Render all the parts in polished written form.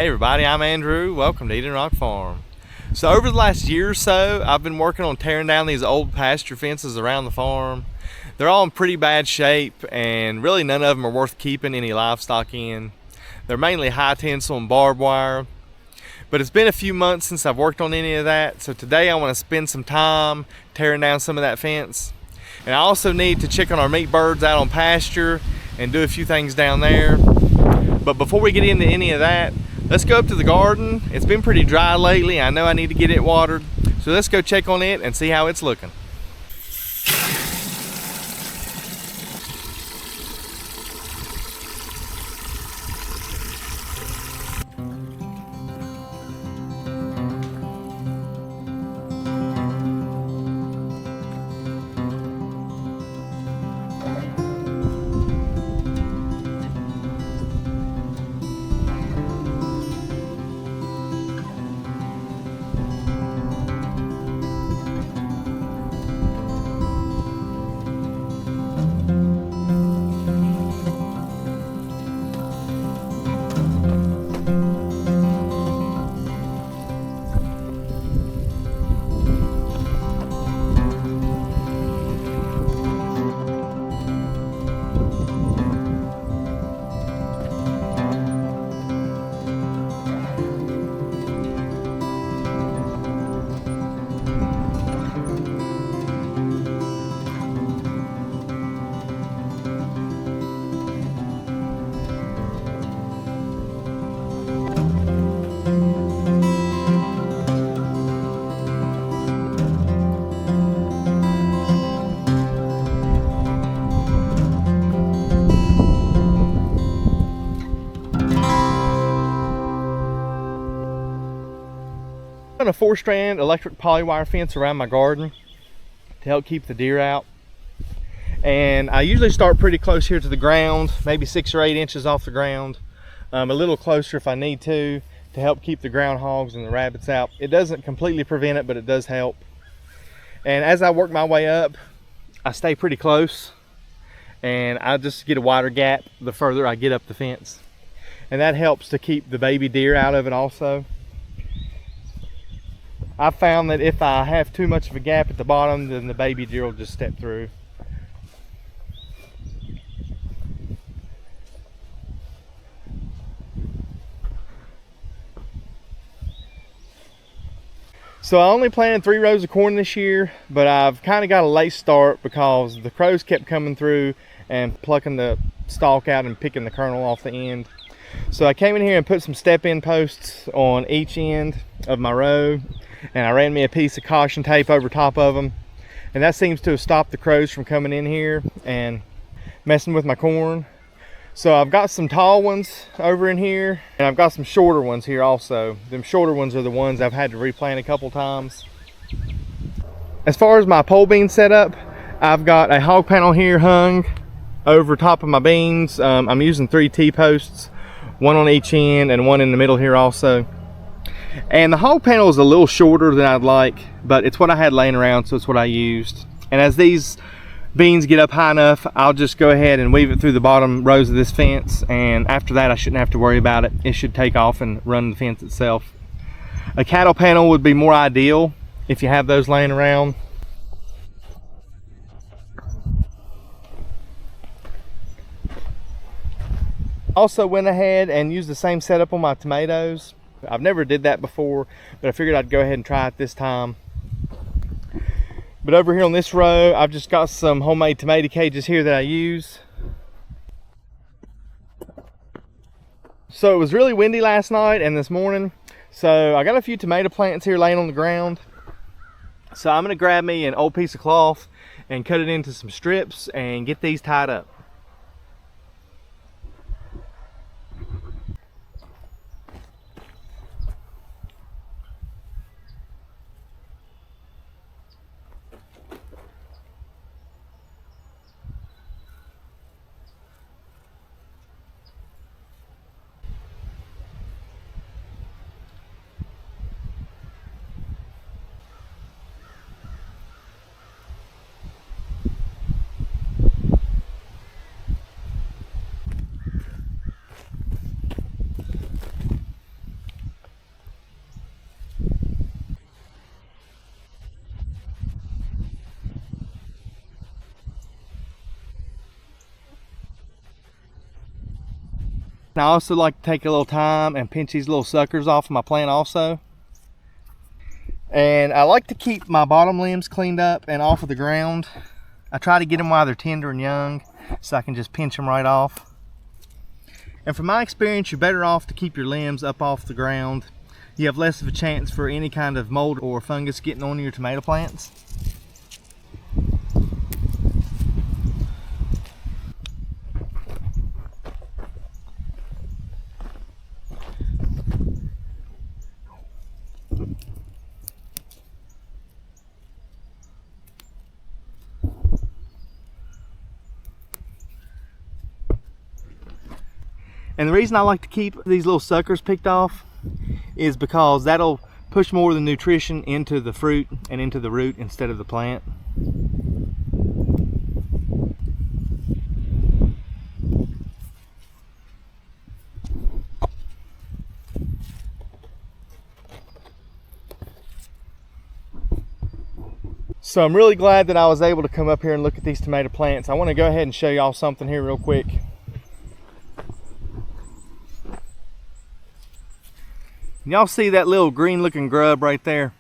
Hey everybody, I'm Andrew. Welcome to Eden Rock Farm. So over the last year or so, I've been working on tearing down these old pasture fences around the farm. They're all in pretty bad shape and really none of them are worth keeping any livestock in. They're mainly high tensile and barbed wire. But it's been a few months since I've worked on any of that, so today I want to spend some time tearing down some of that fence. And I also need to check on our meat birds out on pasture and do a few things down there. But before we get into any of that, let's go up to the garden. It's been pretty dry lately. I know I need to get it watered. So let's go check on it and see how it's looking. I'm on a 4-strand electric polywire fence around my garden to help keep the deer out. And I usually start pretty close here to the ground, maybe 6 or 8 inches off the ground. A little closer if I need to help keep the groundhogs and the rabbits out. It doesn't completely prevent it, but it does help. And as I work my way up, I stay pretty close and I just get a wider gap the further I get up the fence. And that helps to keep the baby deer out of it also. I've found that if I have too much of a gap at the bottom, then the baby deer will just step through. So I only planted 3 rows of corn this year, but I've kind of got a late start because the crows kept coming through and plucking the stalk out and picking the kernel off the end. So I came in here and put some step-in posts on each end of my row, and I ran me a piece of caution tape over top of them, and that seems to have stopped the crows from coming in here and messing with my corn. So I've got some tall ones over in here, and I've got some shorter ones here also. Them shorter ones are the ones I've had to replant a couple times. As far as my pole bean setup, I've got a hog panel here hung over top of my beans. I'm using 3 T-posts, 1 on each end and 1 in the middle here also. And the hog panel is a little shorter than I'd like, but it's what I had laying around, so it's what I used. And as these beans get up high enough, I'll just go ahead and weave it through the bottom rows of this fence, and after that I shouldn't have to worry about it. It should take off and run the fence itself. A cattle panel would be more ideal if you have those laying around. Also went ahead and used the same setup on my tomatoes. I've never did that before, but I figured I'd go ahead and try it this time. But over here on this row, I've just got some homemade tomato cages here that I use. So it was really windy last night and this morning, so I got a few tomato plants here laying on the ground. So I'm gonna grab me an old piece of cloth and cut it into some strips and get these tied up. And I also like to take a little time and pinch these little suckers off of my plant also. And I like to keep my bottom limbs cleaned up and off of the ground. I try to get them while they're tender and young so I can just pinch them right off. And from my experience, you're better off to keep your limbs up off the ground. You have less of a chance for any kind of mold or fungus getting on your tomato plants. And the reason I like to keep these little suckers picked off is because that'll push more of the nutrition into the fruit and into the root instead of the plant. So I'm really glad that I was able to come up here and look at these tomato plants. I want to go ahead and show y'all something here real quick. Y'all see that little green looking grub right there?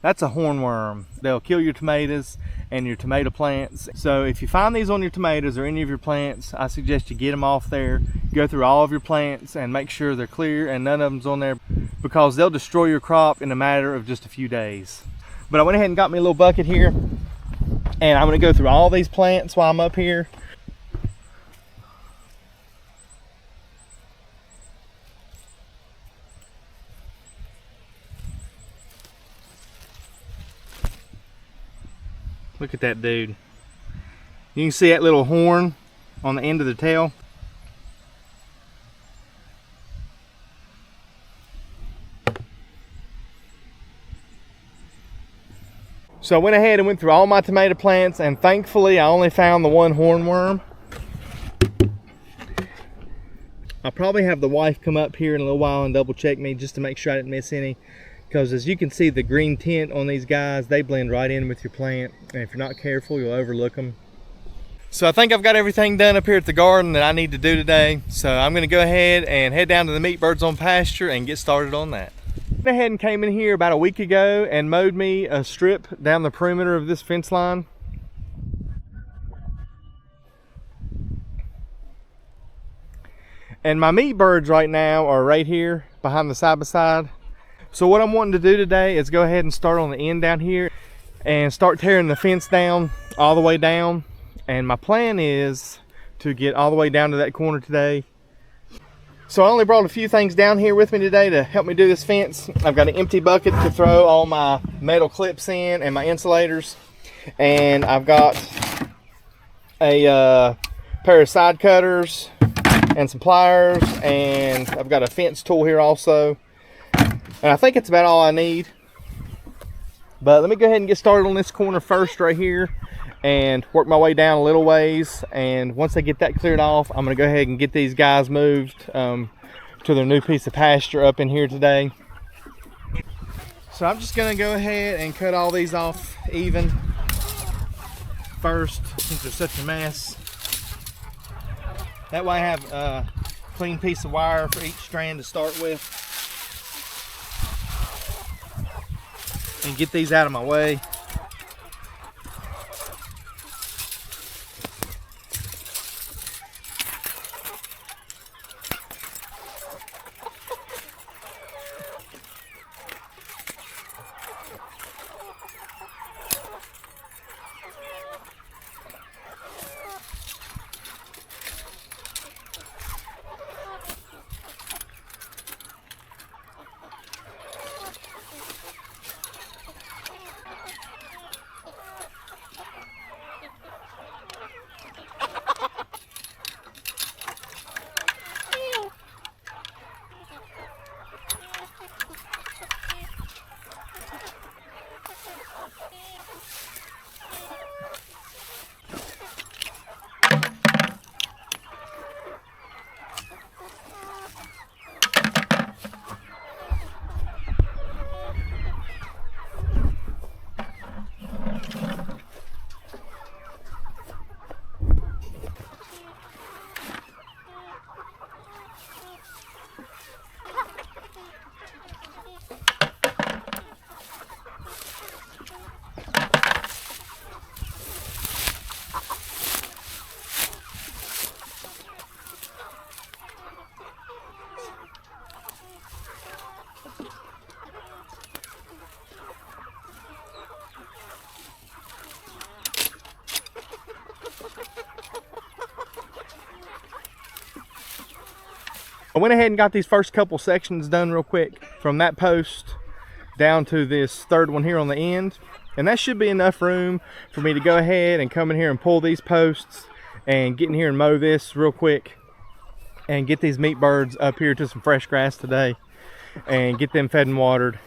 That's a hornworm. They'll kill your tomatoes and your tomato plants. So if you find these on your tomatoes or any of your plants, I suggest you get them off there, go through all of your plants and make sure they're clear and none of them's on there, because they'll destroy your crop in a matter of just a few days. But I went ahead and got me a little bucket here, and I'm gonna go through all these plants while I'm up here. Look at that dude. You can see that little horn on the end of the tail. So I went ahead and went through all my tomato plants, and thankfully I only found the one hornworm. I'll probably have the wife come up here in a little while and double check me just to make sure I didn't miss any. Because as you can see, the green tint on these guys, they blend right in with your plant. And if you're not careful, you'll overlook them. So I think I've got everything done up here at the garden that I need to do today. So I'm gonna go ahead and head down to the meat birds on pasture and get started on that. I went ahead and came in here about a week ago and mowed me a strip down the perimeter of this fence line. And my meat birds right now are right here behind the side by side. So what I'm wanting to do today is go ahead and start on the end down here and start tearing the fence down all the way down. And my plan is to get all the way down to that corner today. So I only brought a few things down here with me today to help me do this fence. I've got an empty bucket to throw all my metal clips in and my insulators. And I've got a pair of side cutters and some pliers, and I've got a fence tool here also. And I think it's about all I need. But let me go ahead and get started on this corner first right here and work my way down a little ways. And once I get that cleared off, I'm gonna go ahead and get these guys moved to their new piece of pasture up in here today. So I'm just gonna go ahead and cut all these off even first, since they're such a mess. That way I have a clean piece of wire for each strand to start with. And get these out of my way. I went ahead and got these first couple sections done real quick from that post down to this third one here on the end, and that should be enough room for me to go ahead and come in here and pull these posts and get in here and mow this real quick and get these meat birds up here to some fresh grass today and get them fed and watered.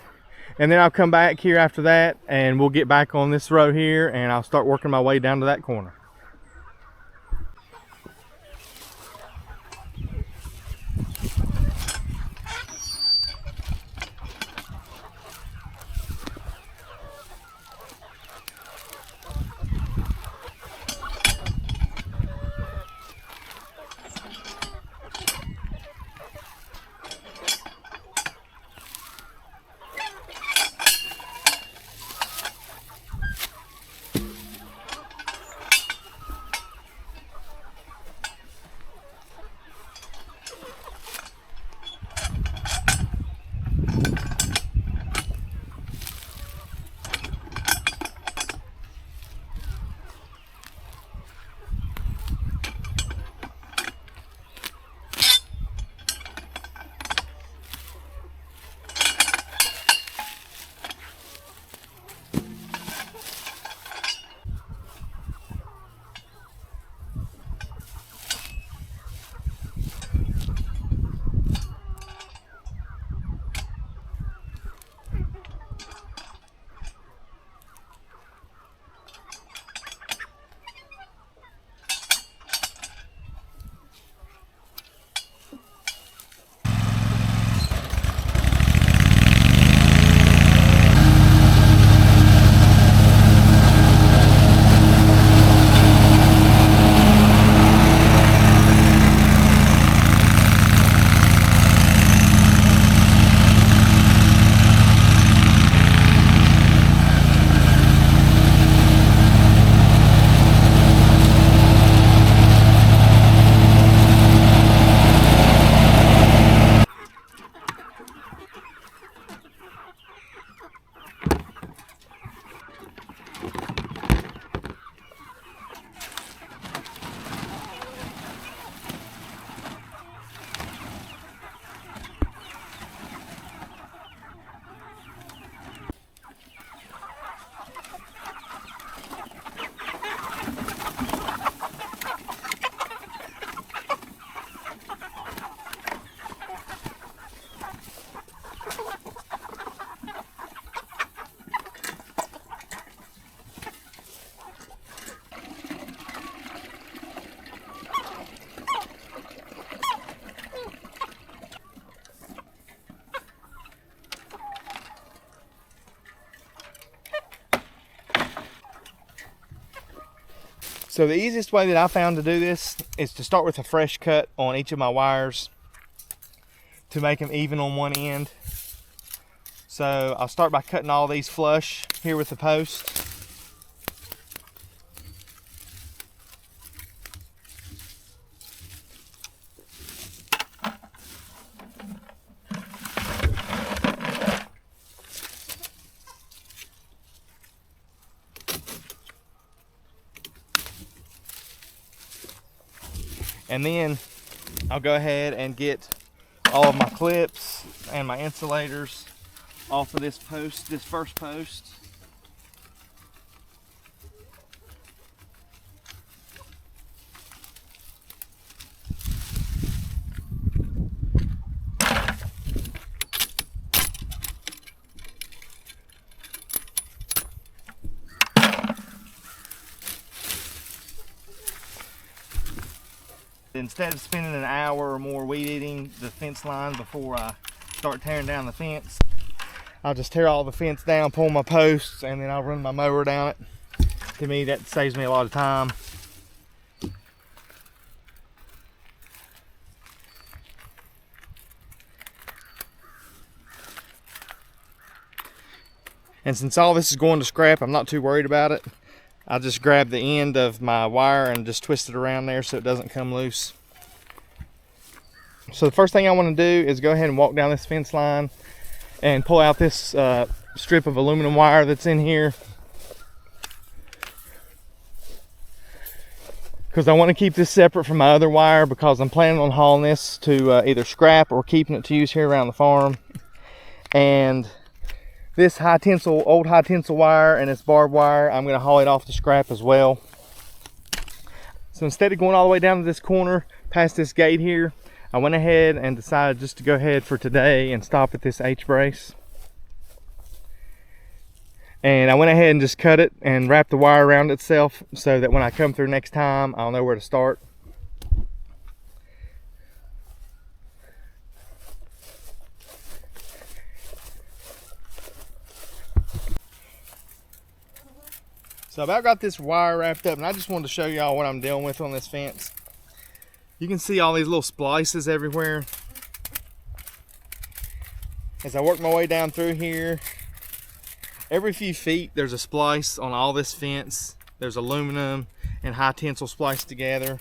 And then I'll come back here after that and we'll get back on this row here and I'll start working my way down to that corner. So the easiest way that I found to do this is to start with a fresh cut on each of my wires to make them even on one end. So I'll start by cutting all these flush here with the post. And then I'll go ahead and get all of my clips and my insulators off of this post, this first post. Instead of spending an hour or more weed eating the fence line before I start tearing down the fence, I'll just tear all the fence down, pull my posts, and then I'll run my mower down it. To me, that saves me a lot of time. And since all this is going to scrap, I'm not too worried about it. I'll just grab the end of my wire and just twist it around there so it doesn't come loose. So the first thing I want to do is go ahead and walk down this fence line and pull out this strip of aluminum wire that's in here. because I want to keep this separate from my other wire, because I'm planning on hauling this to either scrap or keeping it to use here around the farm. And this old high tensile wire and this barbed wire, I'm going to haul it off to scrap as well. So instead of going all the way down to this corner past this gate here, I went ahead and decided just to go ahead for today and stop at this H-brace. And I went ahead and just cut it and wrapped the wire around itself so that when I come through next time, I'll know where to start. So I about got this wire wrapped up, and I just wanted to show y'all what I'm dealing with on this fence. You can see all these little splices everywhere. As I work my way down through here, every few feet there's a splice on all this fence. There's aluminum and high tensile spliced together.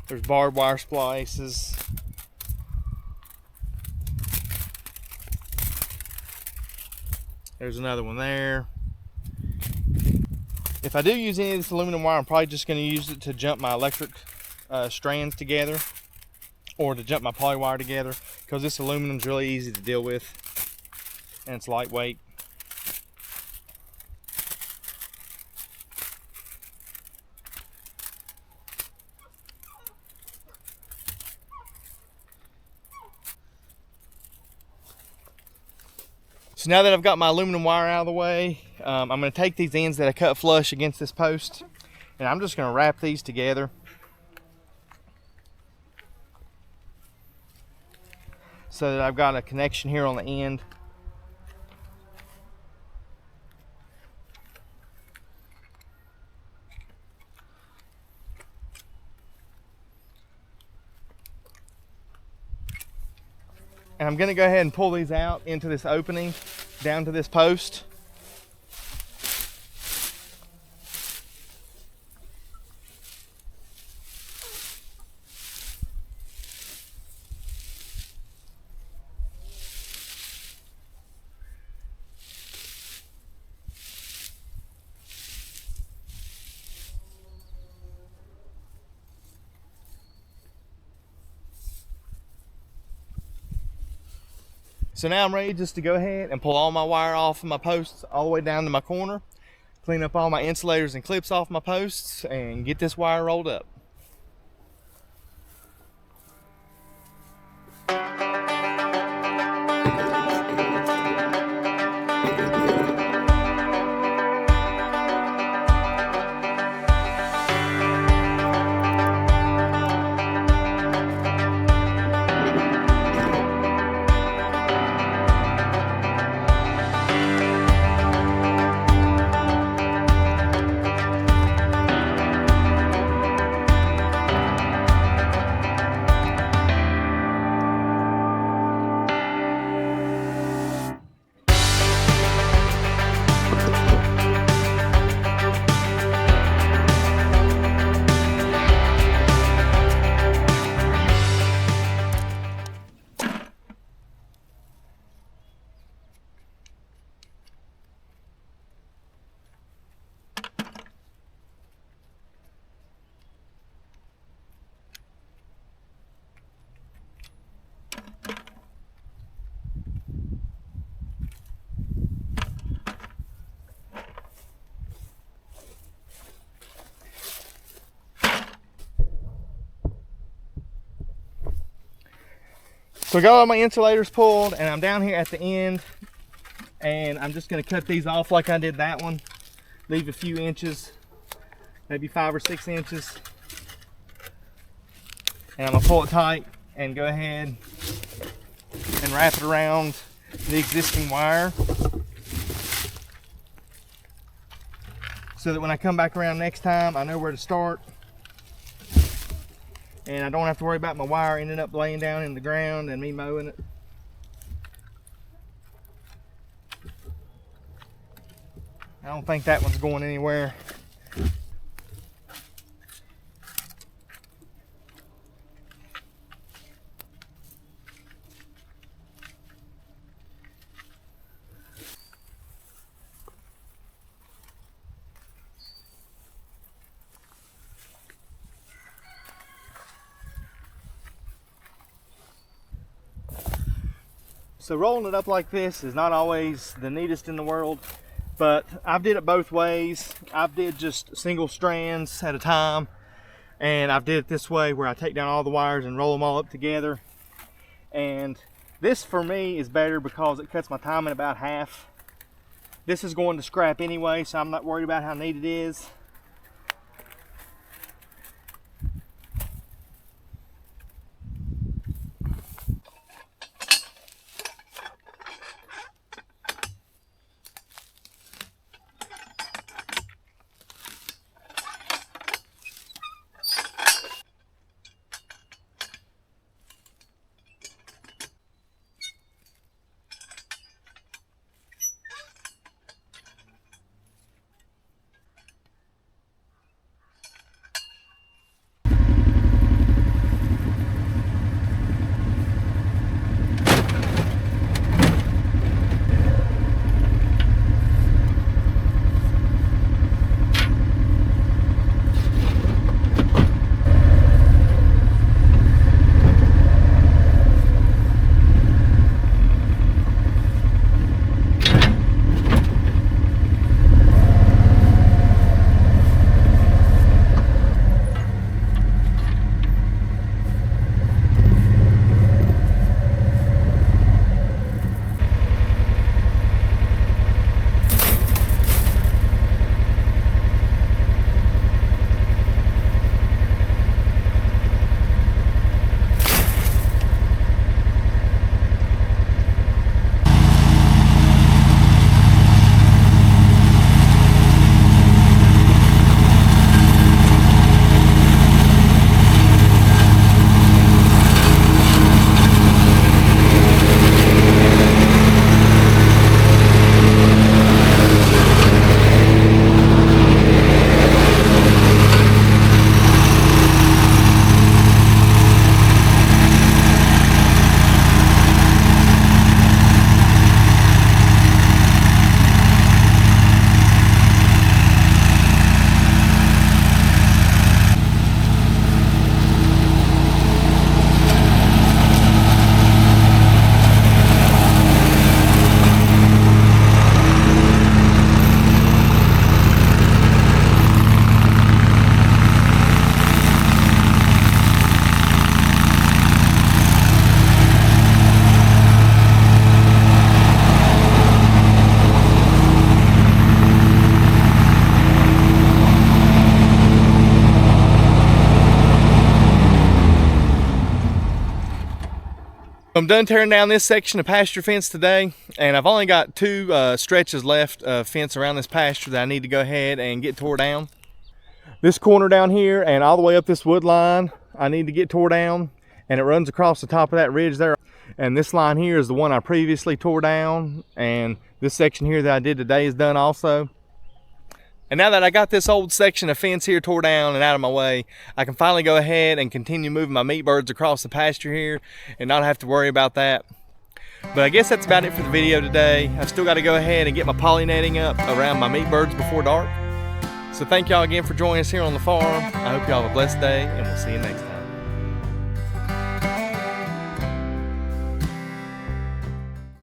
There's barbed wire splices. There's another one there. If I do use any of this aluminum wire, I'm probably just going to use it to jump my electric strands together, or to jump my poly wire together, because this aluminum is really easy to deal with and it's lightweight. So now that I've got my aluminum wire out of the way, I'm going to take these ends that I cut flush against this post, and I'm just going to wrap these together so that I've got a connection here on the end. And I'm going to go ahead and pull these out into this opening down to this post. So now I'm ready just to go ahead and pull all my wire off of my posts all the way down to my corner, clean up all my insulators and clips off my posts, and get this wire rolled up. So I got all my insulators pulled, and I'm down here at the end, and I'm just going to cut these off like I did that one. Leave a few inches, maybe 5 or 6 inches, and I'm going to pull it tight and go ahead and wrap it around the existing wire so that when I come back around next time, I know where to start. And I don't have to worry about my wire ending up laying down in the ground and me mowing it. I don't think that one's going anywhere. So rolling it up like this is not always the neatest in the world, but I've did it both ways. I've did just single strands at a time, and I've did it this way where I take down all the wires and roll them all up together. And this for me is better because it cuts my time in about half. This is going to scrap anyway, so I'm not worried about how neat it is. I'm done tearing down this section of pasture fence today, and I've only got two stretches left of fence around this pasture that I need to go ahead and get tore down. This corner down here and all the way up this wood line I need to get tore down, and it runs across the top of that ridge there. And this line here is the one I previously tore down, and this section here that I did today is done also. And now that I got this old section of fence here tore down and out of my way, I can finally go ahead and continue moving my meat birds across the pasture here and not have to worry about that. But I guess that's about it for the video today. I've still got to go ahead and get my poly netting up around my meat birds before dark. So thank y'all again for joining us here on the farm. I hope y'all have a blessed day, and we'll see you next time.